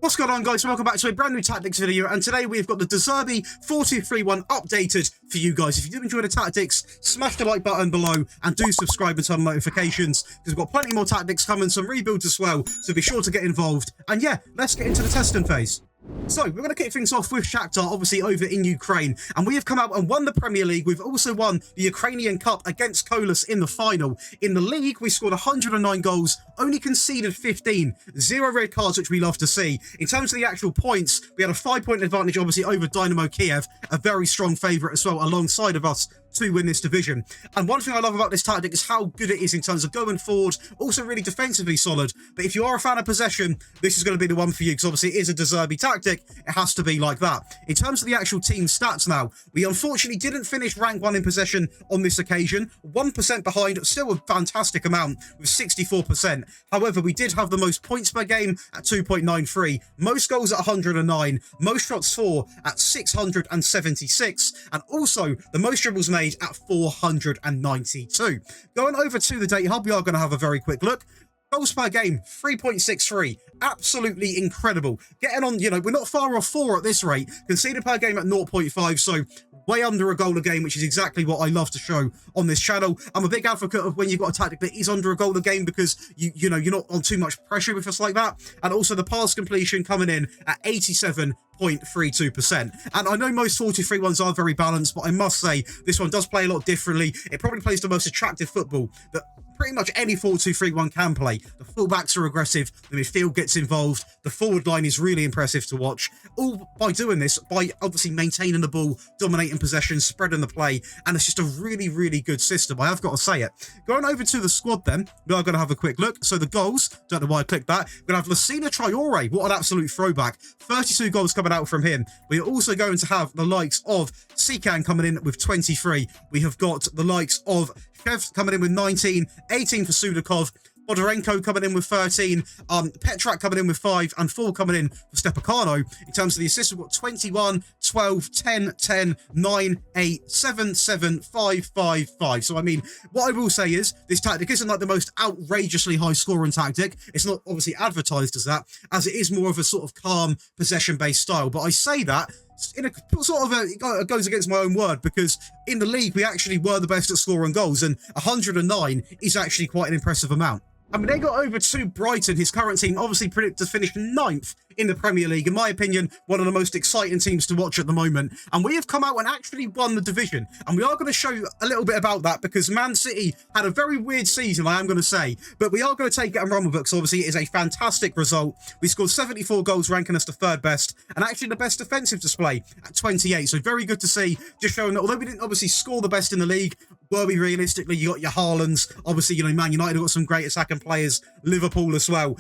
What's going on, guys? Welcome back to a brand new tactics video, and today we've got the Zerbi 4231 updated for you guys. If you do enjoy the tactics, smash the like button below and do subscribe and turn on notifications, because we've got plenty more tactics coming, some rebuilds as well, so be sure to get involved. And yeah, let's get into the testing phase. So, we're going to kick things off with Shakhtar, obviously over in Ukraine, and we have come out and won the Premier League. We've also won the Ukrainian Cup against Kolos in the final. In the league, we scored 109 goals, only conceded 15, 0 red cards, which we love to see. In terms of the actual points, we had a 5-point advantage, obviously, over Dynamo Kiev, a very strong favourite as well, alongside of us, to win this division. And one thing I love about this tactic is how good it is in terms of going forward, also really defensively solid. But if you are a fan of possession, this is going to be the one for you, because obviously it is a De Zerbi tactic. It has to be like that. In terms of the actual team stats now, we unfortunately didn't finish rank 1 in possession on this occasion. 1% behind, still a fantastic amount with 64%. However, we did have the most points per game at 2.93, most goals at 109, most shots for at 676, and also the most dribbles made at 492. Going over to the data hub, we are going to have a very quick look. Goals per game, 3.63. Absolutely incredible. Getting on, we're not far off 4 at this rate. Conceded per game at 0.5, so way under a goal a game, which is exactly what I love to show on this channel. I'm a big advocate of when you've got a tactic that is under a goal a game, because you're not on too much pressure with us like that. And also the pass completion coming in at 87.32%. And I know most 43 ones are very balanced, but I must say this one does play a lot differently. It probably plays the most attractive football that pretty much any 4-2-3-1 can play. The fullbacks are aggressive, the midfield gets involved, the forward line is really impressive to watch. All by doing this, by obviously maintaining the ball, dominating possession, spreading the play, and it's just a really, really good system. I have got to say it. Going over to the squad then, we are going to have a quick look. So the goals, don't know why I clicked that. We're going to have Lucina Traore, what an absolute throwback. 32 goals coming out from him. We are also going to have the likes of Sikan coming in with 23. We have got the likes of Kev coming in with 19, 18 for Sudakov, Bodorenko coming in with 13, Petrak coming in with 5, and 4 coming in for Stepacano. In terms of the assists, we've got 21, 12, 10, 10, 9, 8, 7, 7, 5, 5, 5. So, I mean, what I will say is, this tactic isn't like the most outrageously high-scoring tactic. It's not obviously advertised as that, as it is more of a sort of calm, possession-based style. But I say that in a sort of it goes against my own word, because in the league, we actually were the best at scoring goals, and 109 is actually quite an impressive amount. I mean, they got over to Brighton, his current team, obviously predicted to finish 9th in the Premier League. In my opinion, one of the most exciting teams to watch at the moment. And we have come out and actually won the division. And we are going to show you a little bit about that, because Man City had a very weird season, I am going to say. But we are going to take it and run with it, because obviously it is a fantastic result. We scored 74 goals, ranking us the 3rd best, and actually the best defensive display at 28. So very good to see, just showing that although we didn't obviously score the best in the league, were we realistically? You got your Haalands, obviously, Man United have got some great attacking players, Liverpool as well.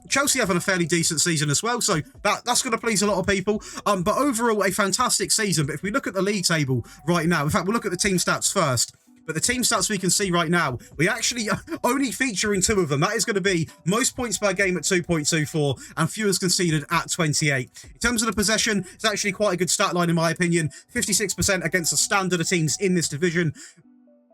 Chelsea having a fairly decent season as well, so that's going to please a lot of people. But overall, a fantastic season. But if we look at the league table right now, in fact, we'll look at the team stats first. But the team stats we can see right now, we actually only featuring 2 of them. That is going to be most points per game at 2.24 and fewest conceded at 28. In terms of the possession, it's actually quite a good stat line in my opinion. 56% against the standard of teams in this division.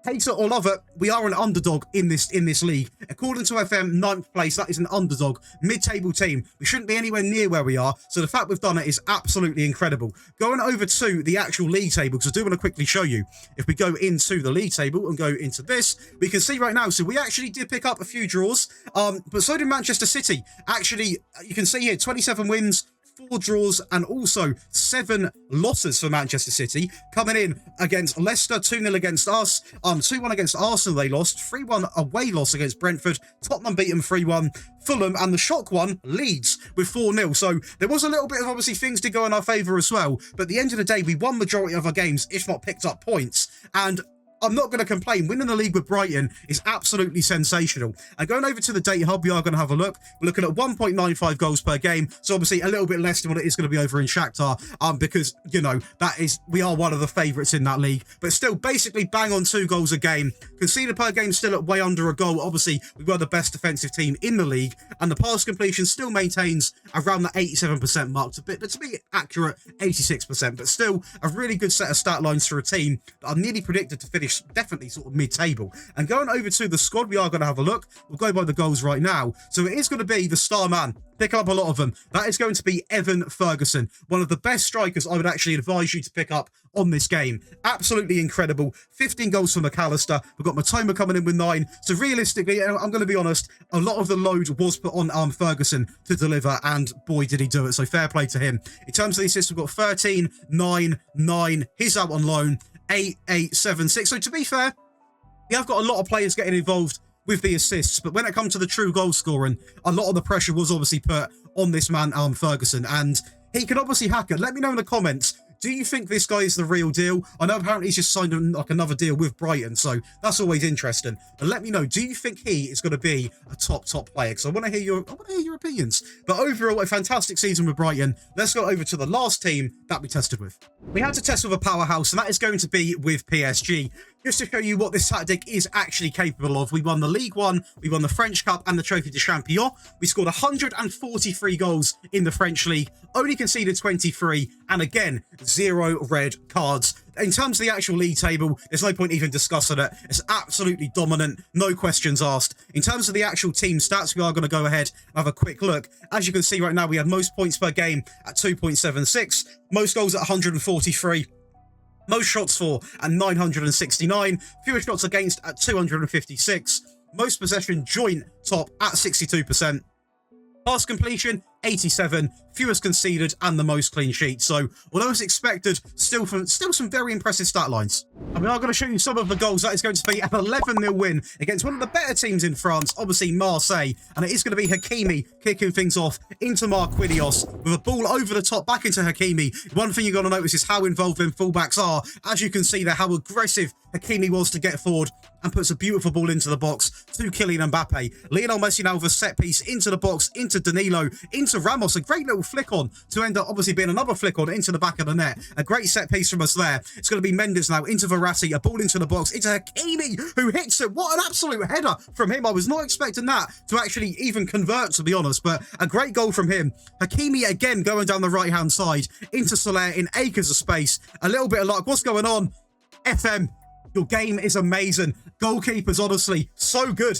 Hate it or love it, we are an underdog in this league. According to FM, 9th place, that is an underdog, mid-table team. We shouldn't be anywhere near where we are, so the fact we've done it is absolutely incredible. Going over to the actual league table, because I do want to quickly show you. If we go into the league table and go into this, we can see right now, so we actually did pick up a few draws, but so did Manchester City. Actually, you can see here, 27 wins, 4 draws, and also 7 losses for Manchester City, coming in against Leicester, 2-0 against us, 2-1 against Arsenal they lost, 3-1 away loss against Brentford, Tottenham beat them 3-1, Fulham, and the shock one, Leeds, with 4-0. So there was a little bit of, obviously, things did go in our favour as well, but at the end of the day, we won majority of our games, if not picked up points, and I'm not going to complain. Winning the league with Brighton is absolutely sensational. And going over to the data hub, we are going to have a look. We're looking at 1.95 goals per game. So obviously a little bit less than what it is going to be over in Shakhtar. Because, we are one of the favourites in that league. But still, basically bang on 2 goals a game. Conceded per game still at way under a goal. Obviously, we were the best defensive team in the league. And the pass completion still maintains around the 87% mark. But to be accurate, 86%. But still, a really good set of stat lines for a team that are nearly predicted to finish definitely sort of mid-table. And going over to the squad, we are going to have a look. We'll go by the goals right now. So it is going to be the star man. Pick up a lot of them. That is going to be Evan Ferguson, one of the best strikers I would actually advise you to pick up on this game. Absolutely incredible. 15 goals for McAllister. We've got Matoma coming in with 9. So realistically, I'm going to be honest, a lot of the load was put on Ferguson to deliver, and boy, did he do it. So fair play to him. In terms of the assists, we've got 13, 9, 9. He's out on loan. 8, 8, 7, 6. So to be fair, we have got a lot of players getting involved with the assists, but when it comes to the true goal scoring, a lot of the pressure was obviously put on this man, Ferguson, and he can obviously hack it. Let me know in the comments, do you think this guy is the real deal? I know apparently he's just signed like another deal with Brighton, so that's always interesting. But let me know, do you think he is going to be a top player? Because I want to hear your opinions. But overall, a fantastic season with Brighton. Let's go over to the last team that we tested with. We had to test with a powerhouse, and that is going to be with PSG. Just to show you what this tactic is actually capable of. We won the League One, we won the French Cup and the Trophy de Champion. We scored 143 goals in the French League, only conceded 23, and again, 0 red cards. In terms of the actual league table, there's no point even discussing it. It's absolutely dominant, no questions asked. In terms of the actual team stats, we are going to go ahead and have a quick look. As you can see right now, we had most points per game at 2.76, most goals at 143, most shots for at 969, fewest shots against at 256, most possession joint top at 62%, pass completion 87, fewest conceded, and the most clean sheets. So, although as expected, still some very impressive stat lines. And we are going to show you some of the goals. That is going to be an 11-0 win against one of the better teams in France, obviously Marseille. And it is going to be Hakimi kicking things off into Marquinhos with a ball over the top back into Hakimi. One thing you're going to notice is how involved them fullbacks are. As you can see there, how aggressive Hakimi was to get forward and puts a beautiful ball into the box to Kylian Mbappe. Lionel Messi now with a set piece into the box, into Danilo, into Ramos. A great little flick on to end up obviously being another flick on into the back of the net. A great set piece from us there. It's going to be Mendes now into Verratti, a ball into the box, into Hakimi, who hits it. What an absolute header from him. I was not expecting that to actually even convert, to be honest, but a great goal from him. Hakimi again going down the right-hand side into Soler in acres of space. A little bit of luck. What's going on? FM, your game is amazing. Goalkeepers, honestly, so good.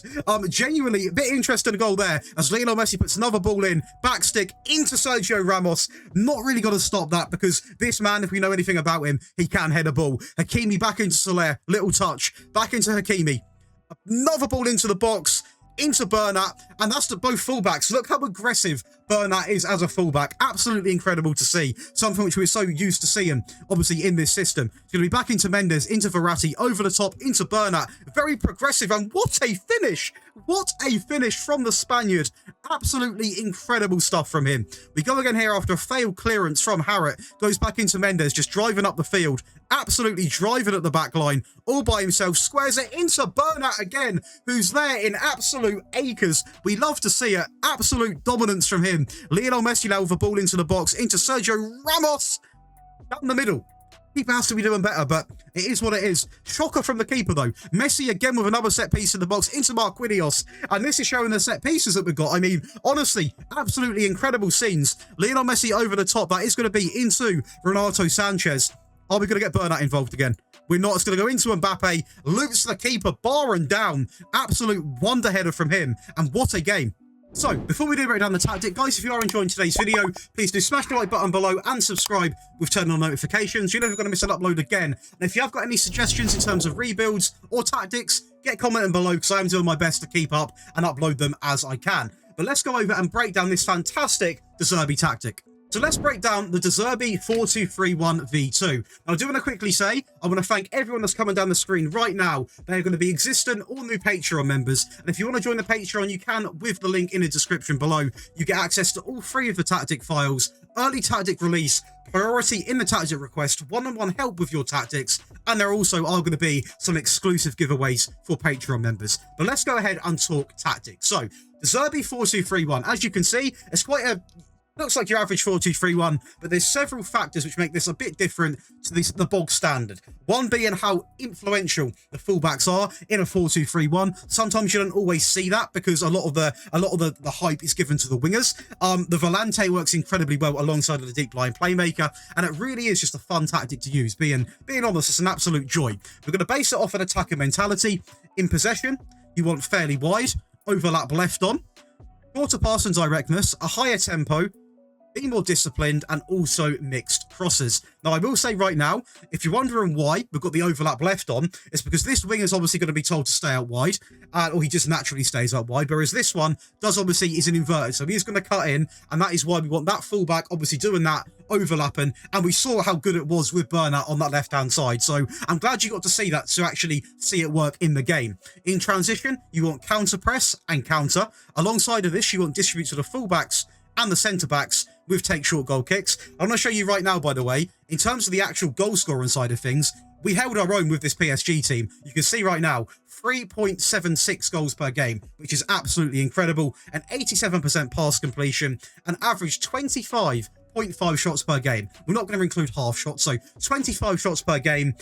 Genuinely, a bit interesting goal there as Lionel Messi puts another ball in, back stick into Sergio Ramos. Not really going to stop that because this man, if we know anything about him, he can head a ball. Hakimi back into Soler, little touch, back into Hakimi. Another ball into the box, into Bernat, and that's to both fullbacks. Look how aggressive Bernat is as a fullback. Absolutely incredible to see. Something which we're so used to seeing, obviously, in this system. It's going to be back into Mendes, into Verratti, over the top, into Bernat. Very progressive, and what a finish! What a finish from the Spaniard. Absolutely incredible stuff from him. We go again here after a failed clearance from Harrott. Goes back into Mendes, just driving up the field. Absolutely driving at the back line, all by himself. Squares it into Bernat again, who's there in absolute acres. We love to see it. Absolute dominance from him. Lionel Messi now with a ball into the box, into Sergio Ramos. Down the middle. Keeper has to be doing better, but it is what it is. Shocker from the keeper, though. Messi again with another set piece in the box into Marquinhos. And this is showing the set pieces that we've got. I mean, honestly, absolutely incredible scenes. Lionel Messi over the top. That is going to be into Renato Sanchez. Are we going to get Bernat involved again? We're not. It's going to go into Mbappe. Loops the keeper, bar and down. Absolute wonder header from him. And what a game. So, before we do break down the tactic, guys, if you are enjoying today's video, please do smash the like button below and subscribe with turning on notifications. You're never going to miss an upload again. And if you have got any suggestions in terms of rebuilds or tactics, get commenting below because I am doing my best to keep up and upload them as I can. But let's go over and break down this fantastic Zerbi tactic. So let's break down the Zerbi 4-2-3-1 V2. Now, I do want to quickly say, I want to thank everyone that's coming down the screen right now. They are going to be existing or new Patreon members. And if you want to join the Patreon, you can with the link in the description below. You get access to all 3 of the tactic files, early tactic release, priority in the tactic request, one-on-one help with your tactics, and there also are going to be some exclusive giveaways for Patreon members. But let's go ahead and talk tactics. So, the Zerbi 4-2-3-1, as you can see, it's quite a looks like your average 4-2-3-1, but there's several factors which make this a bit different to the bog standard. One being how influential the fullbacks are in a 4-2-3-1. Sometimes you don't always see that because a lot of the hype is given to the wingers. The Volante works incredibly well alongside of the deep line playmaker, and it really is just a fun tactic to use. Being honest, it's an absolute joy. We're going to base it off an attacker mentality. In possession, you want fairly wide, overlap left on, shorter pass and directness, a higher tempo, be more disciplined, and also mixed crosses. Now, I will say right now, if you're wondering why we've got the overlap left on, it's because this wing is obviously going to be told to stay out wide, or he just naturally stays out wide, whereas this one is an inverted, so he's going to cut in, and that is why we want that fullback obviously doing that, overlapping, and we saw how good it was with Burnout on that left-hand side, so I'm glad you got to see that, to actually see it work in the game. In transition, you want counter press and counter. Alongside of this, you want distribute to the fullbacks and the centre-backs with take short goal kicks. I'm going to show you right now, by the way, in terms of the actual goal scoring side of things, we held our own with this PSG team. You can see right now, 3.76 goals per game, which is absolutely incredible, an 87% pass completion, an average 25.5 shots per game. We're not going to include half shots, so 25 shots per game.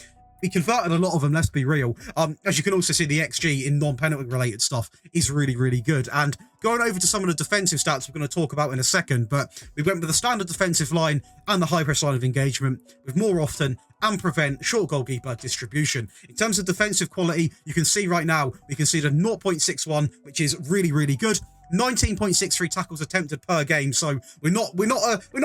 We converted a lot of them, let's be real. As you can also see, the XG in non-penalty related stuff is really, really good. And going over to some of the defensive stats we're going to talk about in a second, but we went with the standard defensive line and the high press line of engagement with more often and prevent short goalkeeper distribution. In terms of defensive quality, you can see right now, we can see the 0.61, which is really, really good. 19.63 tackles attempted per game, so we're not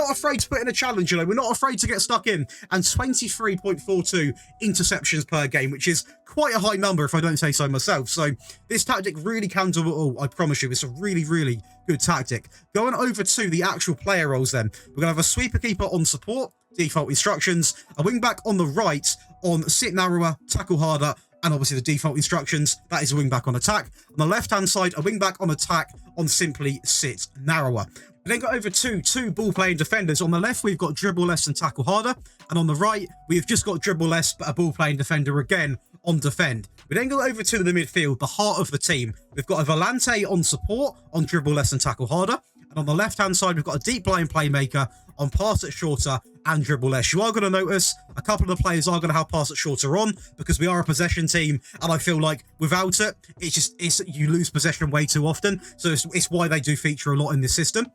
afraid to put in a challenge, you know, we're not afraid to get stuck in, and 23.42 interceptions per game, which is quite a high number if I don't say so myself. So this tactic really can do it all, I promise you. It's a really, really good tactic. Going over to the actual player roles then, we're going to have a sweeper keeper on support, default instructions, a wing back on the right on sit narrower, tackle harder, and obviously the default instructions, that is a wing back on attack. On the left-hand side, a wing back on attack on simply sit narrower. We then got over to two ball-playing defenders. On the left, we've got dribble less and tackle harder. And on the right, we've just got dribble less, but a ball-playing defender again on defend. We then go over to the midfield, the heart of the team. We've got a Volante on support, on dribble less and tackle harder. And on the left-hand side, we've got a deep line playmaker on pass it shorter and dribble less. You are going to notice a couple of the players are going to have pass it shorter on because we are a possession team, and I feel like without it, you lose possession way too often. So it's why they do feature a lot in this system.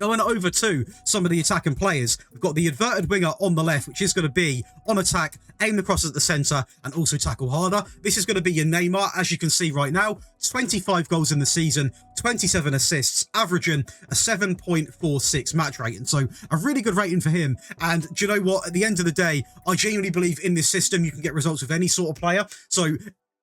Going over to some of the attacking players, we've got the inverted winger on the left, which is going to be on attack, aim the crosses at the centre, and also tackle harder. This is going to be your Neymar, as you can see right now. 25 goals in the season, 27 assists, averaging a 7.46 match rating. So a really good rating for him. And do you know what? At the end of the day, I genuinely believe in this system, you can get results with any sort of player. So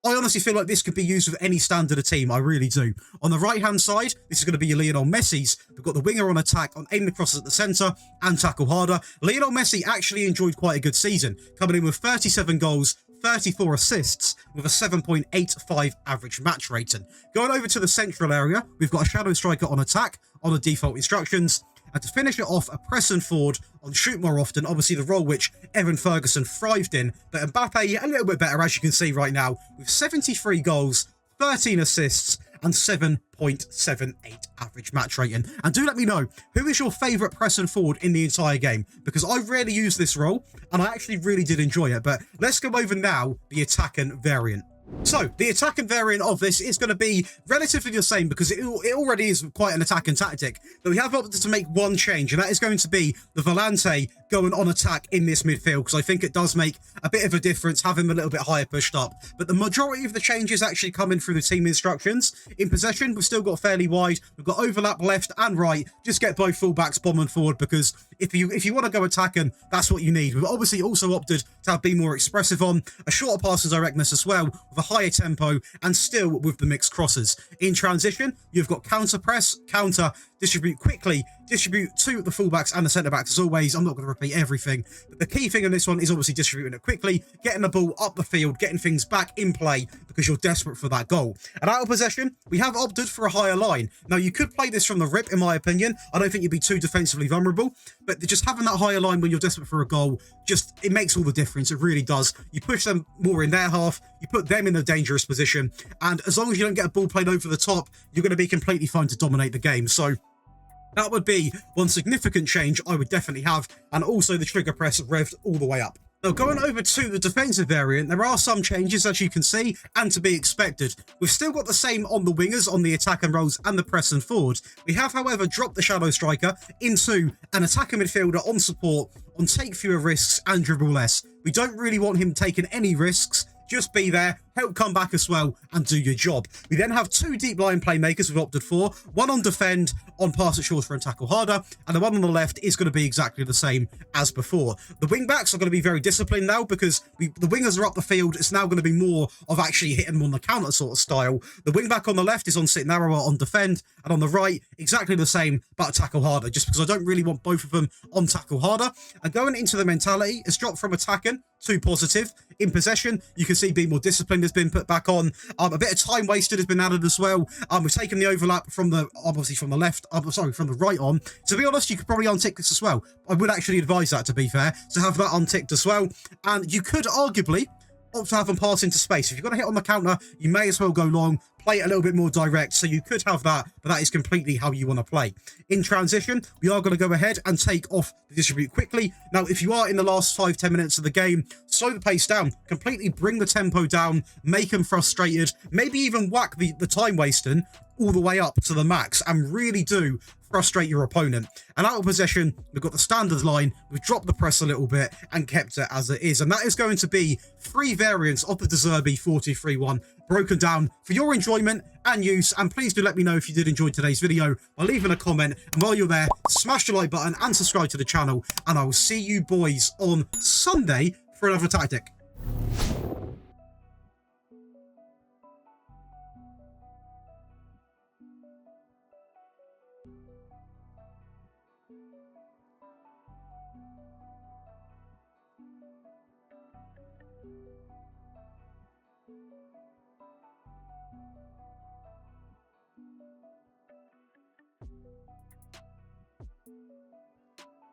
I honestly feel like this could be used with any standard of team. I really do. On the right-hand side, this is going to be your Lionel Messi's. We've got the winger on attack, on aim the crosses at the centre, and tackle harder. Lionel Messi actually enjoyed quite a good season, coming in with 37 goals, 34 assists, with a 7.85 average match rating. Going over to the central area, we've got a shadow striker on attack, on the default instructions. And to finish it off, a press and forward on shoot more often, obviously the role which Evan Ferguson thrived in, but Mbappe a little bit better, as you can see right now, with 73 goals, 13 assists, and 7.78 average match rating. And do let me know, who is your favourite press and forward in the entire game? Because I rarely use this role, and I actually really did enjoy it. But let's go over now the attacking variant. So, the attacking variant of this is going to be relatively the same because it already is quite an attacking tactic. But we have opted to make one change, and that is going to be the Volante going on attack in this midfield, because I think it does make a bit of a difference, have him a little bit higher pushed up. But the majority of the changes actually come in through the team instructions. In possession, we've still got fairly wide. We've got overlap left and right. Just get both fullbacks bombing forward, because if you want to go attacking, that's what you need. We've obviously also opted to be more expressive on a shorter pass and directness as well, with a higher tempo, and still with the mixed crosses. In transition, you've got counter press, counter, distribute quickly, distribute to the fullbacks and the centre-backs. As always, I'm not going to repeat everything, but the key thing in this one is obviously distributing it quickly, getting the ball up the field, getting things back in play because you're desperate for that goal. And out of possession, we have opted for a higher line. Now, you could play this from the rip, in my opinion. I don't think you'd be too defensively vulnerable, but just having that higher line when you're desperate for a goal, it makes all the difference. It really does. You push them more in their half, you put them in a dangerous position, and as long as you don't get a ball played over the top, you're going to be completely fine to dominate the game. So That would be one significant change I would definitely have, and also the trigger press revved all the way up. Now, going over to the defensive variant, there are some changes, as you can see, and to be expected. We've still got the same on the wingers, on the attack and rolls, and the press and forward. We have, however, dropped the shadow striker into an attacker midfielder on support, on take fewer risks and dribble less. We don't really want him taking any risks. Just be there, help come back as well, and do your job. We then have two deep line playmakers we've opted for. One on defend, on pass it short for and tackle harder, and the one on the left is going to be exactly the same as before. The wing backs are going to be very disciplined now because the wingers are up the field. It's now going to be more of actually hitting them on the counter sort of style. The wing back on the left is on sit narrower on defend, and on the right, exactly the same, but tackle harder, just because I don't really want both of them on tackle harder. And going into the mentality, it's dropped from attacking to positive. In possession, you can see being more disciplined has been put back on. A bit of time wasted has been added as well. We've taken the overlap from the, obviously from the left, from the right on. To be honest, you could probably untick this as well. I would actually advise that, to be fair, to have that unticked as well. And you could arguably opt to have them pass into space. If you've got to hit on the counter, you may as well go long, play it a little bit more direct, so you could have that, but that is completely how you want to play. In transition, we are going to go ahead and take off the distribute quickly. Now, if you are in the last 5-10 minutes of the game, slow the pace down, completely bring the tempo down, make them frustrated, maybe even whack the time wasting all the way up to the max, and really do frustrate your opponent. And out of possession, we've got the standard line, we've dropped the press a little bit and kept it as it is. And that is going to be 3 variants of the Zerbi 4-2-3-1 broken down for your enjoyment and use. And please do let me know if you did enjoy today's video by leaving a comment. And while you're there, smash the like button and subscribe to the channel. And I will see you boys on Sunday for another tactic.